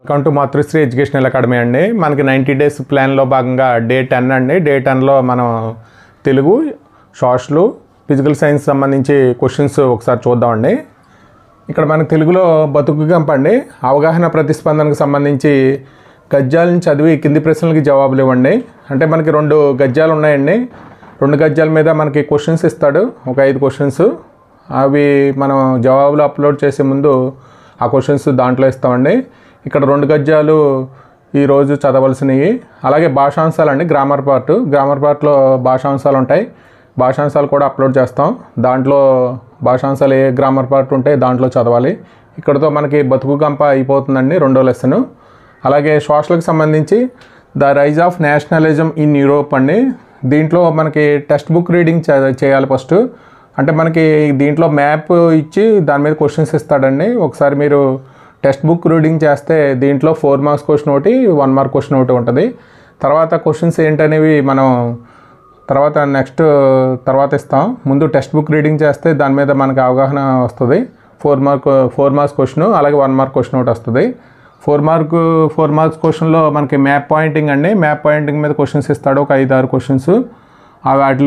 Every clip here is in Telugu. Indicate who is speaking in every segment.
Speaker 1: Welcome to Matrusri educational academy అండి. మనకి 90 డేస్ ప్లాన్లో భాగంగా డే 10 అండి. డే 10లో మనం తెలుగు, సోషల్, ఫిజికల్ సైన్స్ సంబంధించి క్వశ్చన్స్ ఒకసారి చూద్దామండి. ఇక్కడ మనకి తెలుగులో బతుకు గంపండి. అవగాహన ప్రతిస్పందనకు సంబంధించి గద్యాలను చదివి కింది ప్రశ్నలకి జవాబులు ఇవ్వండి. అంటే మనకి 2 గద్యాలు ఉన్నాయండి. 2 గద్యాల మీద మనకి క్వశ్చన్స్ ఇస్తాడు, ఒక 5 క్వశ్చన్స్. అవి మనం జవాబులు అప్లోడ్ చేసే ముందు ఆ క్వశ్చన్స్ దాంట్లో ఇస్తామండి. ఇక్కడ 2 గద్యాలు ఈరోజు చదవలసినవి. అలాగే భాషాంశాలు అండి, గ్రామర్ పార్ట్లో భాషాంశాలు ఉంటాయి. భాషాంశాలు కూడా అప్లోడ్ చేస్తాం. దాంట్లో భాషాంశాలు ఏ గ్రామర్ పార్ట్ ఉంటే దాంట్లో చదవాలి. ఇక్కడతో మనకి బతుకు గంప అయిపోతుందండి, 2వ లెసన్. అలాగే సోషల్కి సంబంధించి the rise of nationalism in Europe అండి. దీంట్లో మనకి టెక్స్ట్ బుక్ రీడింగ్ చేయాలి ఫస్ట్. అంటే మనకి దీంట్లో మ్యాప్ ఇచ్చి దాని మీద క్వశ్చన్స్ ఇస్తాడండి. ఒకసారి మీరు టెక్స్ట్ బుక్ రీడింగ్ చేస్తే దీంట్లో 4 మార్క్స్ క్వశ్చన్ ఒకటి, 1 మార్క్ క్వశ్చన్ ఒకటి ఉంటుంది. తర్వాత క్వశ్చన్స్ ఏంటనేవి మనం తర్వాత ఇస్తాం. ముందు టెక్స్ట్ బుక్ రీడింగ్ చేస్తే దాని మీద మనకు అవగాహన వస్తుంది. 4 మార్క్స్ క్వశ్చన్, అలాగే 1 మార్క్ క్వశ్చన్ ఒకటి వస్తుంది. 4 మార్క్స్ క్వశ్చన్లో మనకి మ్యాప్ పాయింటింగ్ అండి. మ్యాప్ పాయింటింగ్ మీద క్వశ్చన్స్ ఇస్తాడు, ఒక 5-6 క్వశ్చన్స్. వాటి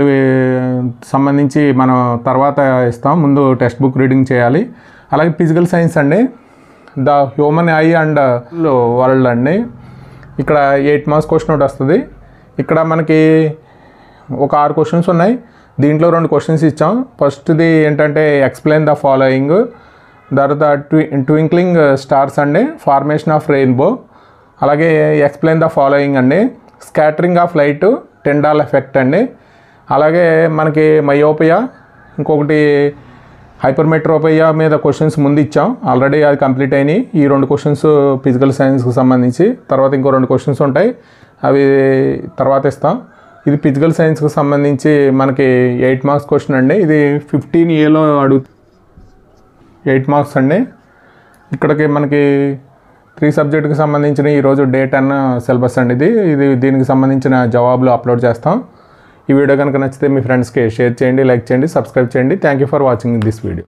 Speaker 1: సంబంధించి మనం తర్వాత ఇస్తాం. ముందు టెక్స్ట్ బుక్ రీడింగ్ చేయాలి. అలాగే ఫిజికల్ సైన్స్ అండి, the human I and world అండి. ఇక్కడ 8 మార్క్స్ క్వశ్చన్ ఒకటి వస్తుంది. ఇక్కడ మనకి ఒక 6 క్వశ్చన్స్ ఉన్నాయి. దీంట్లో 2 క్వశ్చన్స్ ఇచ్చాం. ఫస్ట్ది ఏంటంటే ఎక్స్ప్లెయిన్ ద ఫాలోయింగ్, తర్వాత ట్వింక్లింగ్ స్టార్స్ అండి, ఫార్మేషన్ ఆఫ్ రెయిన్బో, అలాగే ఎక్స్ప్లెయిన్ ద ఫాలోయింగ్ అండి, స్కాటరింగ్ ఆఫ్ లైట్, టెండాల్ ఎఫెక్ట్ అండి. అలాగే మనకి మయోపియా, ఇంకొకటి హైపర్మెట్రోపియా మీద క్వశ్చన్స్ ముందు ఇచ్చాం, ఆల్రెడీ అది కంప్లీట్ అయినాయి. ఈ 2 క్వశ్చన్స్ ఫిజికల్ సైన్స్కి సంబంధించి. తర్వాత ఇంకో 2 క్వశ్చన్స్ ఉంటాయి, అవి తర్వాత ఇస్తాం. ఇది ఫిజికల్ సైన్స్కి సంబంధించి మనకి 8 మార్క్స్ క్వశ్చన్ అండి. ఇది 15Aలో 8 మార్క్స్ అండి. ఇక్కడికి మనకి 3 సబ్జెక్టుకి సంబంధించిన ఈరోజు డే 10 సిలబస్ అండి. దీనికి సంబంధించిన జవాబులు అప్లోడ్ చేస్తాం. ఈ వీడియో కనుక నచ్చితే మీ ఫ్రెండ్స్కి షేర్ చేయండి, లైక్ చేయండి, సబ్స్క్రైబ్ చేయండి. Thank you for watching this video.